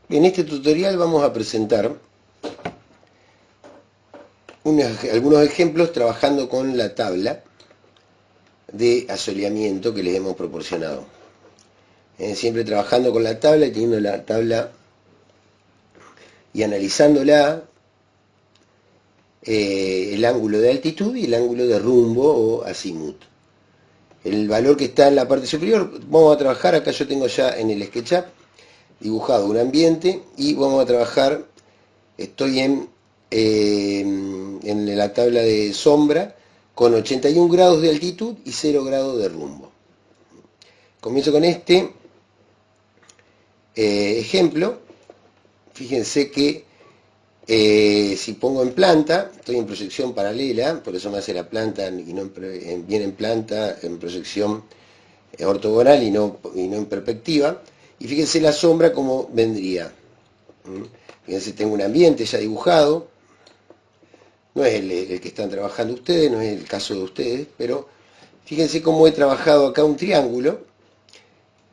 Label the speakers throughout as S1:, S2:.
S1: En este tutorial vamos a presentar algunos ejemplos trabajando con la tabla de asoleamiento que les hemos proporcionado. Siempre trabajando con la tabla y teniendo la tabla y analizándola, el ángulo de altitud y el ángulo de rumbo o azimut. El valor que está en la parte superior, vamos a trabajar, acá yo tengo ya en el SketchUp dibujado un ambiente y vamos a trabajar, estoy en la tabla de sombra con 81 grados de altitud y 0 grados de rumbo. Comienzo con este ejemplo. Fíjense que si pongo en planta, estoy en proyección paralela, por eso me hace la planta y no viene en planta, en proyección ortogonal y no en perspectiva. Y fíjense la sombra como vendría. Fíjense, tengo un ambiente ya dibujado. No es el que están trabajando ustedes, no es el caso de ustedes, pero fíjense cómo he trabajado acá un triángulo,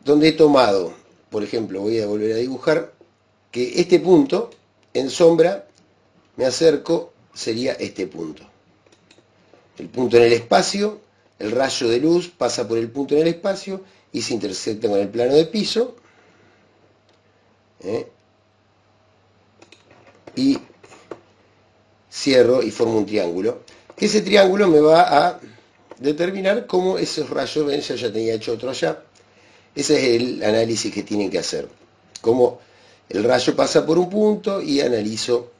S1: donde he tomado, por ejemplo, voy a volver a dibujar, que este punto en sombra, me acerco, sería este punto. El punto en el espacio, el rayo de luz pasa por el punto en el espacio y se intersecta con el plano de piso. Y cierro y formo un triángulo. Ese triángulo me va a determinar cómo esos rayos, ven, ya tenía hecho otro allá. Ese es el análisis que tienen que hacer. Cómo el rayo pasa por un punto y analizo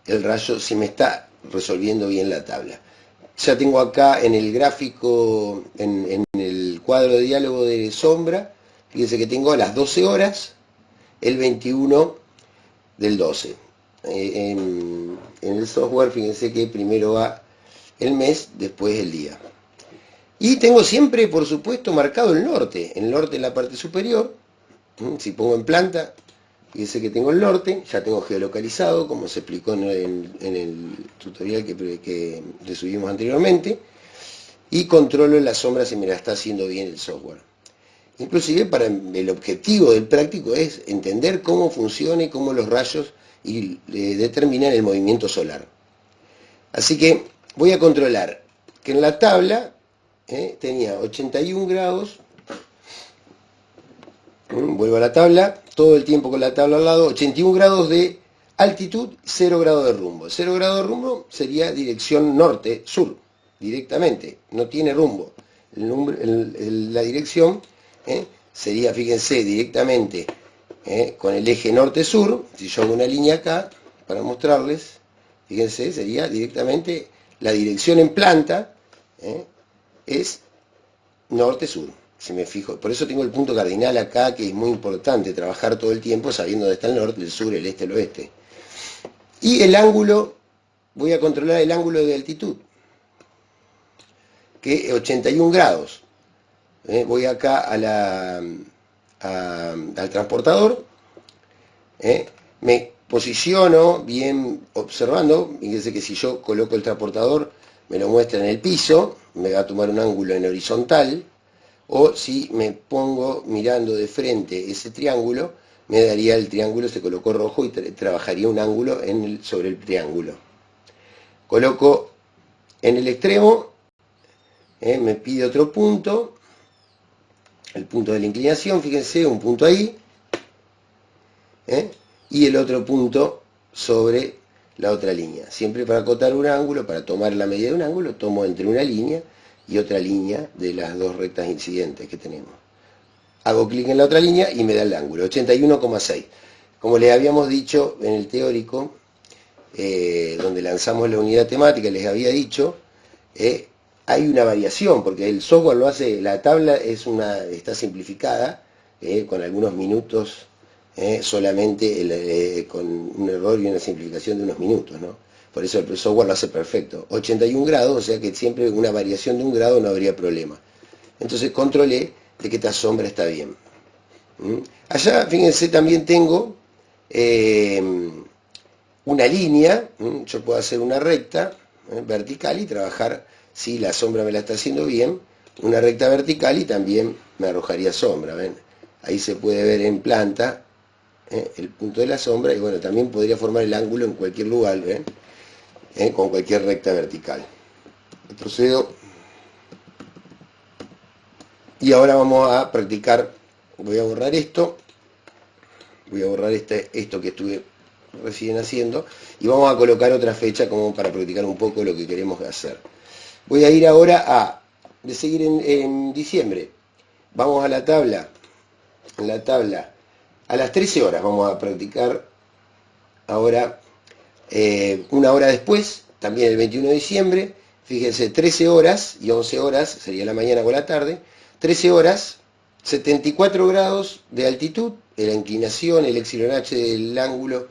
S1: el rayo si me está resolviendo bien la tabla. Ya tengo acá en el gráfico, en el cuadro de diálogo de sombra, fíjense que tengo a las 12 horas, el 21 del 12. En el software, fíjense que primero va el mes, después el día. Y tengo siempre, por supuesto, marcado el norte en la parte superior. Si pongo en planta, fíjense que tengo el norte, ya tengo geolocalizado, como se explicó en el tutorial que le subimos anteriormente, y controlo la sombra si me la está haciendo bien el software. Inclusive para el objetivo del práctico es entender cómo funciona y cómo los rayos determinan el movimiento solar. Así que voy a controlar que en la tabla tenía 81 grados, vuelvo a la tabla, todo el tiempo con la tabla al lado, 81 grados de altitud, 0 grados de rumbo. 0 grados de rumbo sería dirección norte-sur, directamente, no tiene rumbo. La dirección sería, fíjense, directamente con el eje norte-sur. Si yo hago una línea acá, para mostrarles, fíjense, sería directamente la dirección en planta, es norte-sur. Si me fijo, por eso tengo el punto cardinal acá, que es muy importante trabajar todo el tiempo sabiendo dónde está el norte, el sur, el este, el oeste. Y el ángulo, voy a controlar el ángulo de altitud, que es 81 grados. Voy acá al transportador, me posiciono bien observando. Fíjense que si yo coloco el transportador, me lo muestra en el piso, me va a tomar un ángulo en horizontal. O si me pongo mirando de frente ese triángulo, me daría el triángulo, se colocó rojo y trabajaría un ángulo sobre el triángulo. Coloco en el extremo, me pide otro punto, el punto de la inclinación, fíjense, un punto ahí, y el otro punto sobre la otra línea. Siempre para acotar un ángulo, para tomar la medida de un ángulo, tomo entre una línea y otra línea de las dos rectas incidentes que tenemos. Hago clic en la otra línea y me da el ángulo, 81,6. Como les habíamos dicho en el teórico, donde lanzamos la unidad temática, les había dicho, hay una variación, porque el software lo hace, la tabla está simplificada, con algunos minutos, solamente con un error y una simplificación de unos minutos, ¿no? Por eso el software lo hace perfecto. 81 grados, o sea que siempre una variación de un grado no habría problema. Entonces controlé de que esta sombra está bien. Allá, fíjense, también tengo una línea. Yo puedo hacer una recta vertical y trabajar, si la sombra me la está haciendo bien, una recta vertical y también me arrojaría sombra. ¿Ven? Ahí se puede ver en planta el punto de la sombra, y bueno, también podría formar el ángulo en cualquier lugar, con cualquier recta vertical. Procedo. Y ahora vamos a practicar, voy a borrar esto, voy a borrar esto que estuve recién haciendo, y vamos a colocar otra fecha como para practicar un poco lo que queremos hacer. Voy a ir ahora de seguir en diciembre. Vamos a la tabla, en la tabla, a las 13 horas vamos a practicar ahora, una hora después, también el 21 de diciembre, fíjense, 13 horas y 11 horas, sería la mañana o la tarde, 13 horas, 74 grados de altitud, la inclinación, el epsilon h del ángulo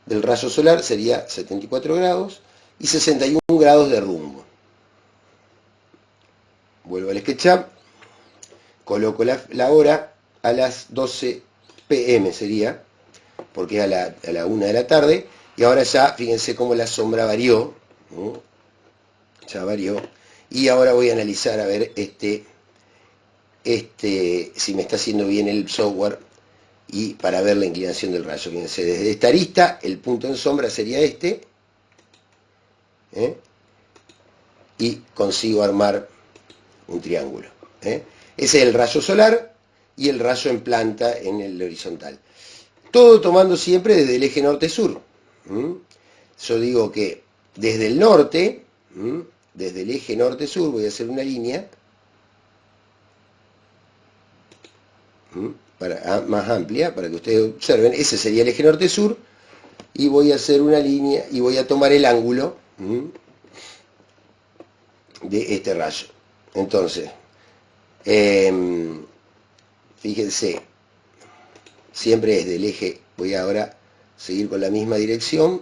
S1: del rayo solar sería 74 grados y 61 grados de rumbo. Vuelvo al SketchUp, coloco la hora a las 12 p.m. sería, porque es a la 1 de la tarde, y ahora ya, fíjense cómo la sombra varió, ¿no? Ya varió, y ahora voy a analizar a ver si me está haciendo bien el software, y para ver la inclinación del rayo. Fíjense, desde esta arista, el punto en sombra sería y consigo armar un triángulo. Ese es el rayo solar y el rayo en planta en el horizontal. Todo tomando siempre desde el eje norte-sur. Yo digo que desde el norte, desde el eje norte-sur, voy a hacer una línea más amplia, para que ustedes observen. Ese sería el eje norte-sur, y voy a hacer una línea y voy a tomar el ángulo de este rayo. Entonces, fíjense, siempre es del eje, voy ahora a seguir con la misma dirección,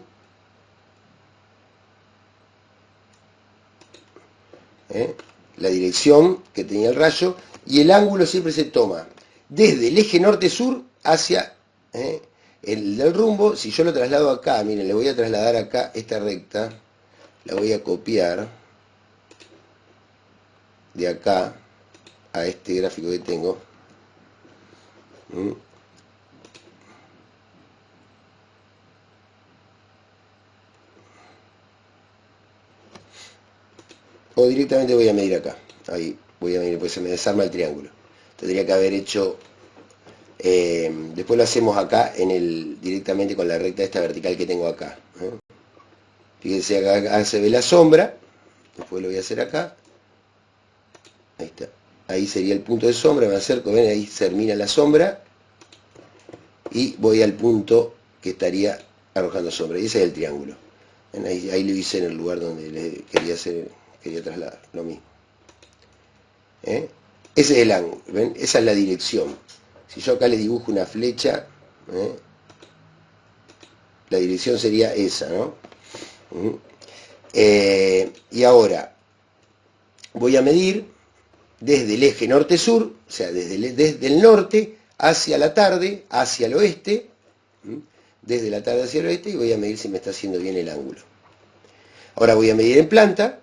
S1: la dirección que tenía el rayo, y el ángulo siempre se toma desde el eje norte-sur hacia el del rumbo. Si yo lo traslado acá, miren, le voy a trasladar acá esta recta, la voy a copiar de acá a este gráfico que tengo. O directamente voy a medir acá. Ahí voy a medir, pues se me desarma el triángulo. Tendría que haber hecho... después lo hacemos acá directamente con la recta esta vertical que tengo acá. Fíjense, acá se ve la sombra. Después lo voy a hacer acá. Ahí está. Ahí sería el punto de sombra. Me acerco, ven, ahí termina la sombra. Y voy al punto que estaría arrojando sombra. Y ese es el triángulo. Ahí lo hice en el lugar donde le quería trasladar. Lo mismo. Ese es el ángulo. ¿Ven? Esa es la dirección. Si yo acá le dibujo una flecha, la dirección sería esa, ¿no? Y ahora voy a medir desde el eje norte-sur, o sea, desde el norte hacia la tarde, hacia el oeste, desde la tarde hacia el oeste, y voy a medir si me está haciendo bien el ángulo. Ahora voy a medir en planta,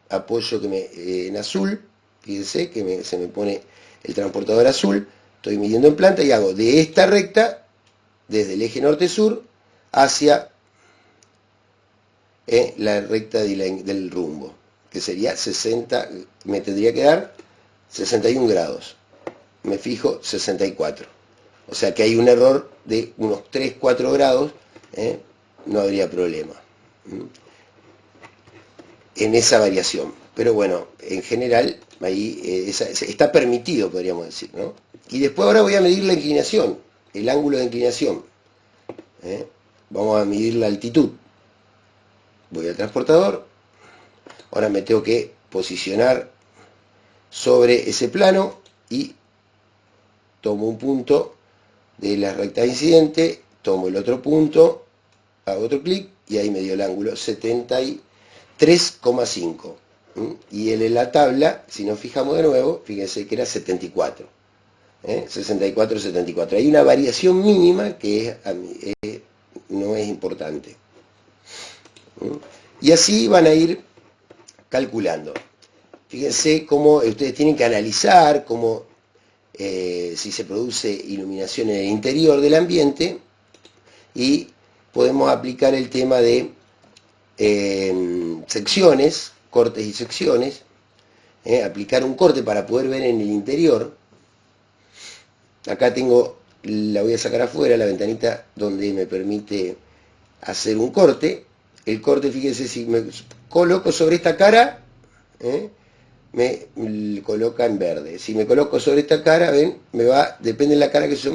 S1: apoyo en azul, fíjense que se me pone el transportador azul, estoy midiendo en planta y hago de esta recta, desde el eje norte-sur, hacia la recta del rumbo, que sería 60, me tendría que dar 61 grados. Me fijo 64. O sea que hay un error de unos 3-4 grados, no habría problema en esa variación. Pero bueno, en general, ahí está permitido, podríamos decir, ¿no? Y después ahora voy a medir la inclinación, el ángulo de inclinación. Vamos a medir la altitud. Voy al transportador. Ahora me tengo que posicionar sobre ese plano y tomo un punto de la recta incidente, tomo el otro punto, hago otro clic y ahí me dio el ángulo 73,5. Y en la tabla, si nos fijamos de nuevo, fíjense que era 74. 64, 74. Hay una variación mínima que no es importante. Y así van a ir calculando. Fíjense cómo ustedes tienen que analizar cómo si se produce iluminación en el interior del ambiente, y podemos aplicar el tema de secciones, cortes y secciones, aplicar un corte para poder ver en el interior. Acá tengo, la voy a sacar afuera, la ventanita donde me permite hacer un corte. El corte, fíjense, si me coloco sobre esta cara, me coloca en verde. Si me coloco sobre esta cara, ven, me va, depende de la cara que yo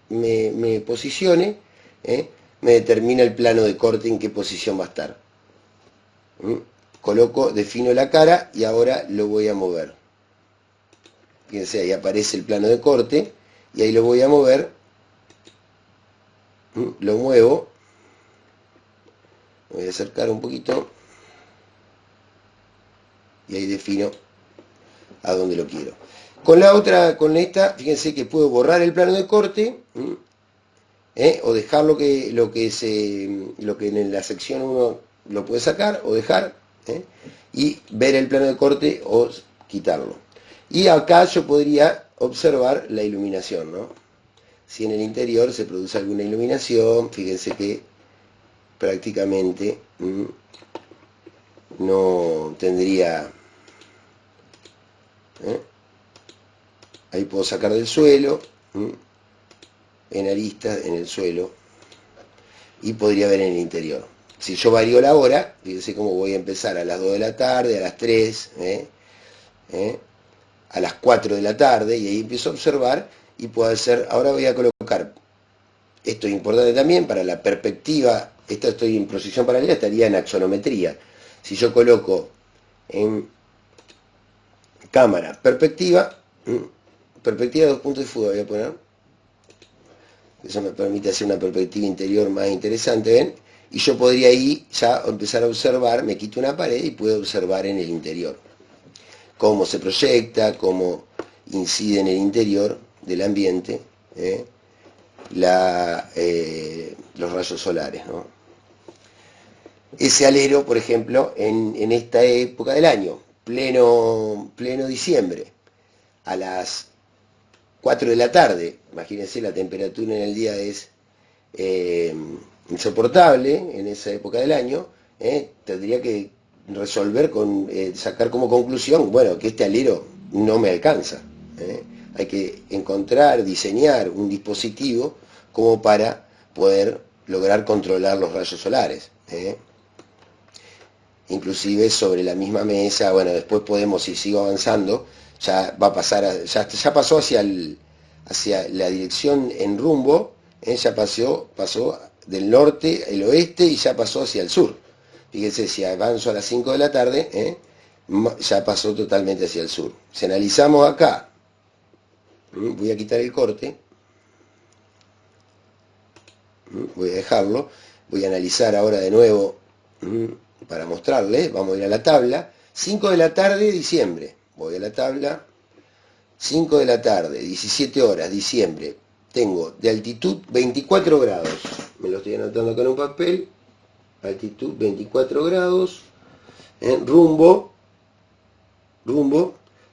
S1: me posicione, me determina el plano de corte en qué posición va a estar. Coloco, defino la cara y ahora lo voy a mover. Fíjense, ahí aparece el plano de corte y ahí lo voy a mover. Lo muevo. Voy a acercar un poquito y ahí defino a dónde lo quiero. Con la otra, con esta, fíjense que puedo borrar el plano de corte, o dejar lo que en la sección 1 lo puede sacar o dejar, y ver el plano de corte o quitarlo. Y acá yo podría observar la iluminación, ¿no? Si en el interior se produce alguna iluminación, fíjense que prácticamente no tendría, ahí puedo sacar del suelo, en aristas en el suelo, y podría ver en el interior. Si yo varío la hora, fíjense cómo voy a empezar a las 2 de la tarde, a las 3, a las 4 de la tarde, y ahí empiezo a observar y puedo hacer, ahora voy a colocar, esto es importante también para la perspectiva, esta estoy en posición paralela, estaría en axonometría. Si yo coloco en cámara, perspectiva 2 puntos de fuga voy a poner, eso me permite hacer una perspectiva interior más interesante, ¿ven? Y yo podría ahí ya empezar a observar, me quito una pared y puedo observar en el interior cómo se proyecta, cómo incide en el interior del ambiente los rayos solares, ¿no? Ese alero, por ejemplo, en esta época del año, pleno diciembre, a las 4 de la tarde, imagínense, la temperatura en el día es insoportable en esa época del año, tendría que resolver sacar como conclusión, bueno, que este alero no me alcanza. Hay que encontrar, diseñar un dispositivo como para poder lograr controlar los rayos solares. Inclusive sobre la misma mesa, bueno, después podemos, si sigo avanzando, ya va a pasar, ya pasó hacia la dirección en rumbo, ya pasó del norte, el oeste, y ya pasó hacia el sur. Fíjense, si avanzo a las 5 de la tarde, ya pasó totalmente hacia el sur. Si analizamos acá, voy a quitar el corte, voy a dejarlo, voy a analizar ahora de nuevo para mostrarles, vamos a ir a la tabla, 5 de la tarde, diciembre, voy a la tabla, 5 de la tarde, 17 horas, diciembre, tengo de altitud 24 grados, me lo estoy anotando acá en un papel, altitud 24 grados, rumbo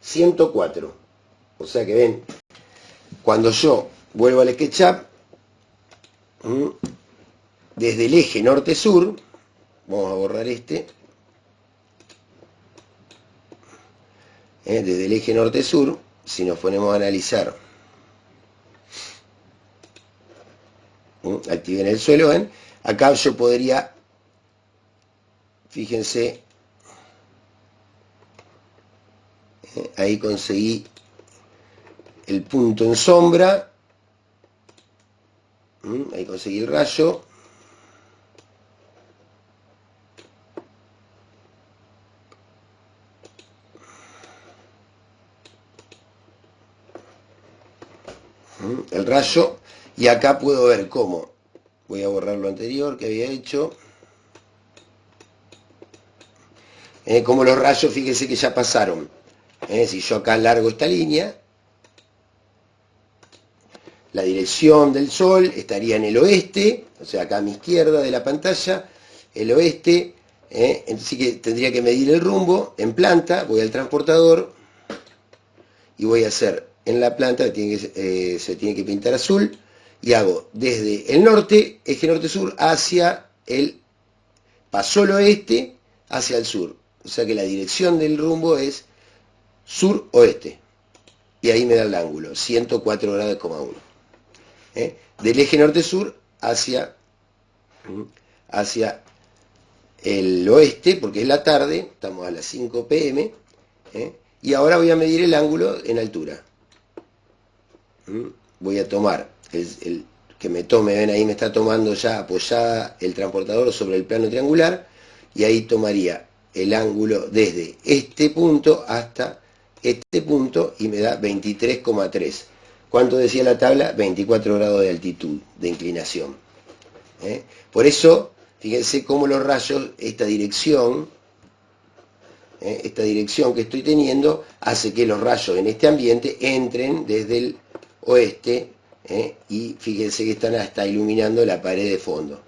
S1: 104, o sea que ven, cuando yo vuelvo al SketchUp, desde el eje norte-sur, vamos a borrar este, desde el eje norte-sur, si nos ponemos a analizar, activen el suelo, ¿ven? Acá yo podría, fíjense, ahí conseguí el punto en sombra, ahí conseguí el rayo, y acá puedo ver cómo, voy a borrar lo anterior que había hecho, como los rayos, fíjense que ya pasaron, si yo acá largo esta línea, la dirección del sol estaría en el oeste, o sea, acá a mi izquierda de la pantalla, el oeste, entonces que tendría que medir el rumbo en planta, voy al transportador y voy a hacer en la planta, se tiene que pintar azul, y hago desde el norte, eje norte-sur, hacia el, pasó el oeste, hacia el sur. O sea que la dirección del rumbo es sur-oeste. Y ahí me da el ángulo, 104 grados, Del eje norte-sur hacia el oeste, porque es la tarde, estamos a las 5 p.m., y ahora voy a medir el ángulo en altura. Voy a tomar, que me tome, ven ahí me está tomando ya apoyada el transportador sobre el plano triangular, y ahí tomaría el ángulo desde este punto hasta este punto y me da 23,3. ¿Cuánto decía la tabla? 24 grados de altitud, de inclinación. Por eso, fíjense cómo los rayos, esta dirección que estoy teniendo, hace que los rayos en este ambiente entren desde el oeste, y fíjense que están hasta iluminando la pared de fondo.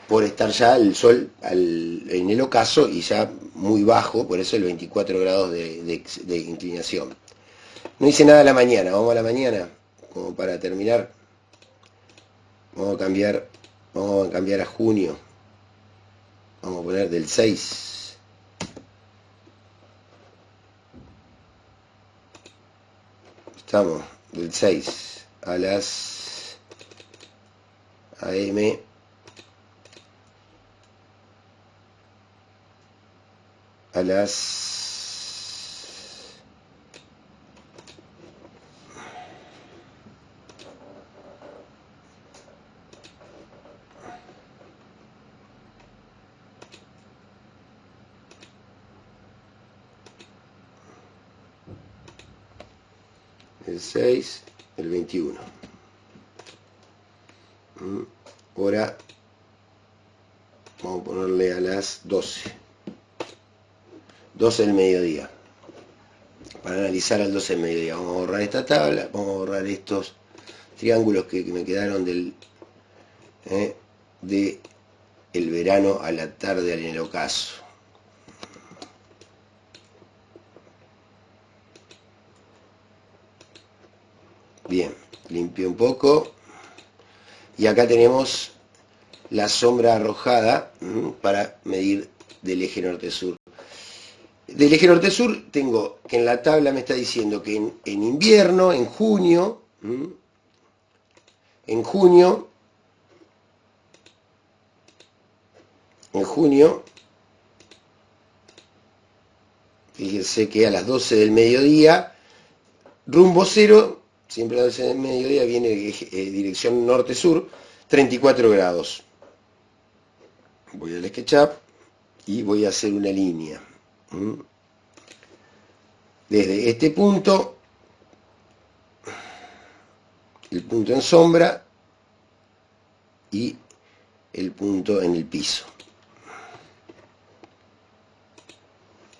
S1: Por estar ya el sol en el ocaso y ya muy bajo, por eso el 24 grados de inclinación. No hice nada a la mañana, vamos a la mañana, como para terminar. Vamos a cambiar a junio. Vamos a poner del 6. Estamos del 6 a las AM. A las 6, el 21. Hora, vamos a ponerle a las 12. 12 del mediodía. Para analizar al 12 del mediodía. Vamos a borrar esta tabla, vamos a borrar estos triángulos que me quedaron de el verano a la tarde en el ocaso. Bien, limpio un poco. Y acá tenemos la sombra arrojada para medir del eje norte-sur. Del eje norte-sur tengo que en la tabla me está diciendo que en invierno, en junio, fíjense que a las 12 del mediodía, rumbo cero, siempre a las 12 del mediodía viene dirección norte-sur, 34 grados. Voy al SketchUp y voy a hacer una línea. Desde este punto, el punto en sombra y el punto en el piso.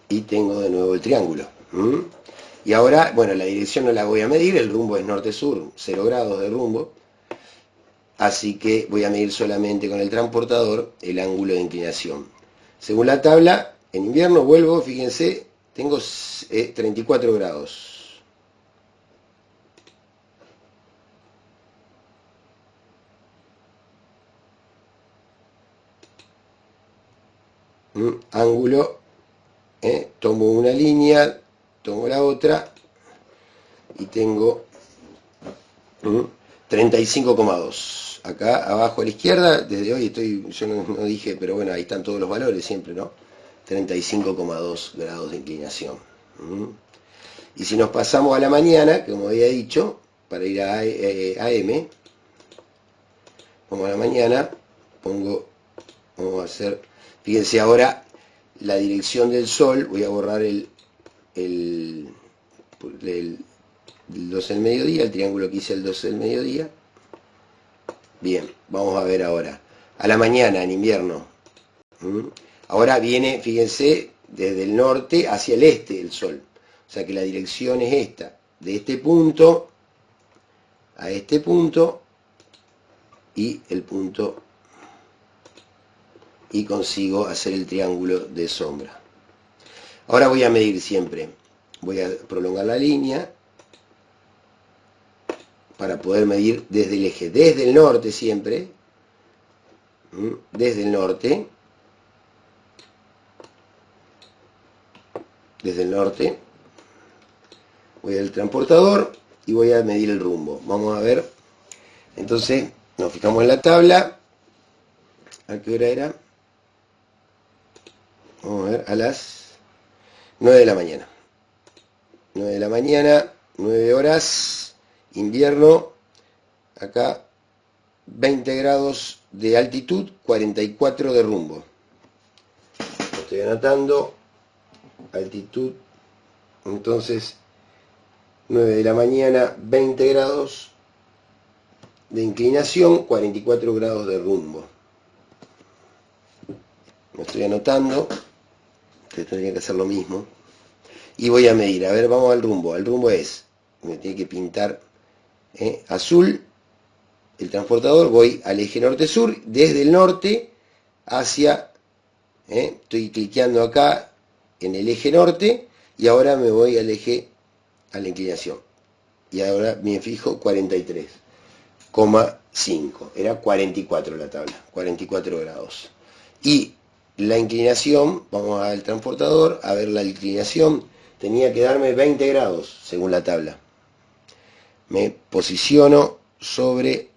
S1: Y tengo de nuevo el triángulo. Y ahora, bueno, la dirección no la voy a medir, el rumbo es norte-sur, 0 grados de rumbo. Así que voy a medir solamente con el transportador el ángulo de inclinación. Según la tabla, en invierno vuelvo, fíjense, tengo 34 grados. Ángulo, tomo una línea, tomo la otra y tengo 35,2. Acá abajo a la izquierda, desde hoy yo no dije, pero bueno, ahí están todos los valores siempre, ¿no? 35,2 grados de inclinación. Y si nos pasamos a la mañana, como había dicho, para ir a AM, vamos a la mañana, vamos a hacer, fíjense ahora la dirección del sol, voy a borrar el 12 del mediodía, el triángulo que hice el 12 del mediodía. Bien, vamos a ver ahora. A la mañana, en invierno. Ahora viene, fíjense, desde el norte hacia el este el sol. O sea que la dirección es esta. De este punto a este punto y el punto. Y consigo hacer el triángulo de sombra. Ahora voy a medir siempre. Voy a prolongar la línea. para poder medir desde el eje, desde el norte siempre, desde el norte, voy al transportador y voy a medir el rumbo. Vamos a ver, entonces nos fijamos en la tabla. ¿A qué hora era? Vamos a ver, a las 9 de la mañana. 9 de la mañana, 9 horas, invierno, acá 20 grados de altitud, 44 de rumbo. Estoy anotando, altitud, entonces 9 de la mañana, 20 grados de inclinación, 44 grados de rumbo. Me estoy anotando, ustedes tendrían que hacer lo mismo. Y voy a medir, a ver, vamos al rumbo. El rumbo es, me tiene que pintar azul, el transportador, voy al eje norte-sur, desde el norte hacia, estoy cliqueando acá en el eje norte, y ahora me voy al eje, a la inclinación. Y ahora me fijo 43,5. Era 44 la tabla, 44 grados. Y la inclinación, vamos al transportador, a ver la inclinación, tenía que darme 20 grados, según la tabla. Me posiciono sobre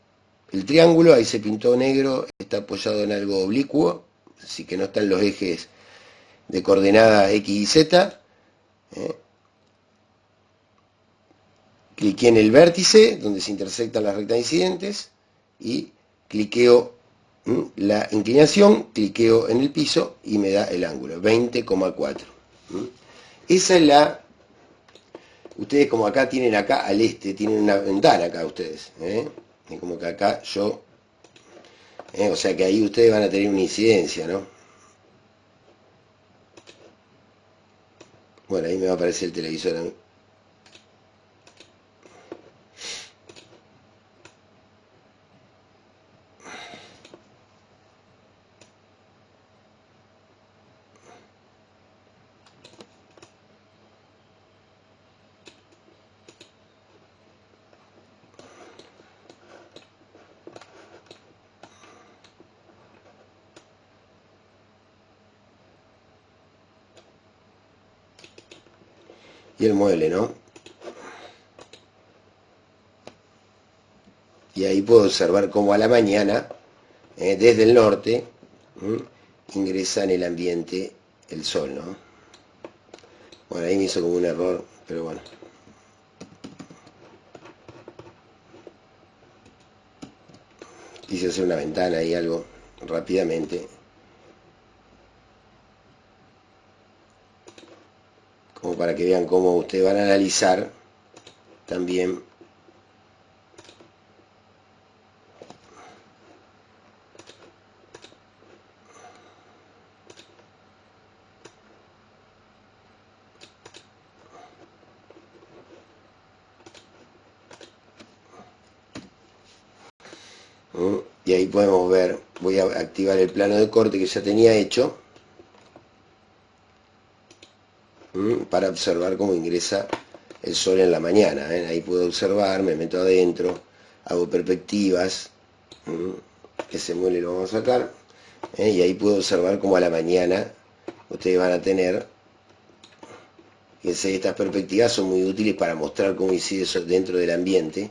S1: el triángulo, ahí se pintó negro, está apoyado en algo oblicuo, así que no están los ejes de coordenadas X y Z. Cliqué en el vértice, donde se intersectan las rectas incidentes, y cliqueo la inclinación, cliqueo en el piso y me da el ángulo, 20,4. Esa es la... Ustedes como acá tienen acá al este, tienen una ventana acá ustedes. Y como que acá yo... o sea que ahí ustedes van a tener una incidencia, ¿no? Bueno, ahí me va a aparecer el televisor a mí. Y el mueble, ¿no? Y ahí puedo observar cómo a la mañana, desde el norte, ingresa en el ambiente el sol, ¿no? Bueno, ahí me hizo como un error, pero bueno. Quise hacer una ventana y algo rápidamente. Como para que vean cómo ustedes van a analizar también y ahí podemos ver, voy a activar el plano de corte que ya tenía hecho para observar cómo ingresa el sol en la mañana. Ahí puedo observar, me meto adentro, hago perspectivas, ese mueble lo vamos a sacar, y ahí puedo observar cómo a la mañana ustedes van a tener, fíjense, estas perspectivas son muy útiles para mostrar cómo incide eso dentro del ambiente,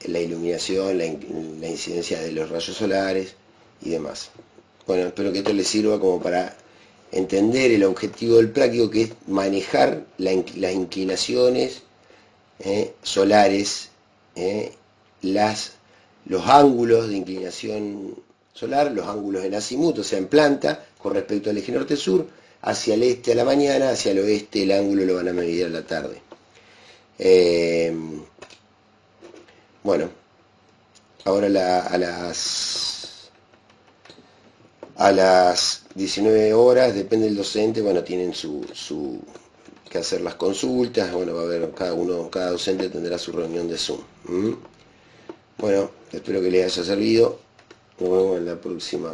S1: la iluminación, la incidencia de los rayos solares y demás. Bueno, espero que esto les sirva como para entender el objetivo del práctico, que es manejar las inclinaciones solares, los ángulos de inclinación solar, los ángulos en azimut, o sea en planta, con respecto al eje norte-sur, hacia el este a la mañana, hacia el oeste el ángulo lo van a medir a la tarde. Bueno, ahora a las 19 horas, depende del docente, bueno, tienen que hacer las consultas, bueno, va a haber cada docente tendrá su reunión de Zoom. Bueno, espero que les haya servido, nos vemos en la próxima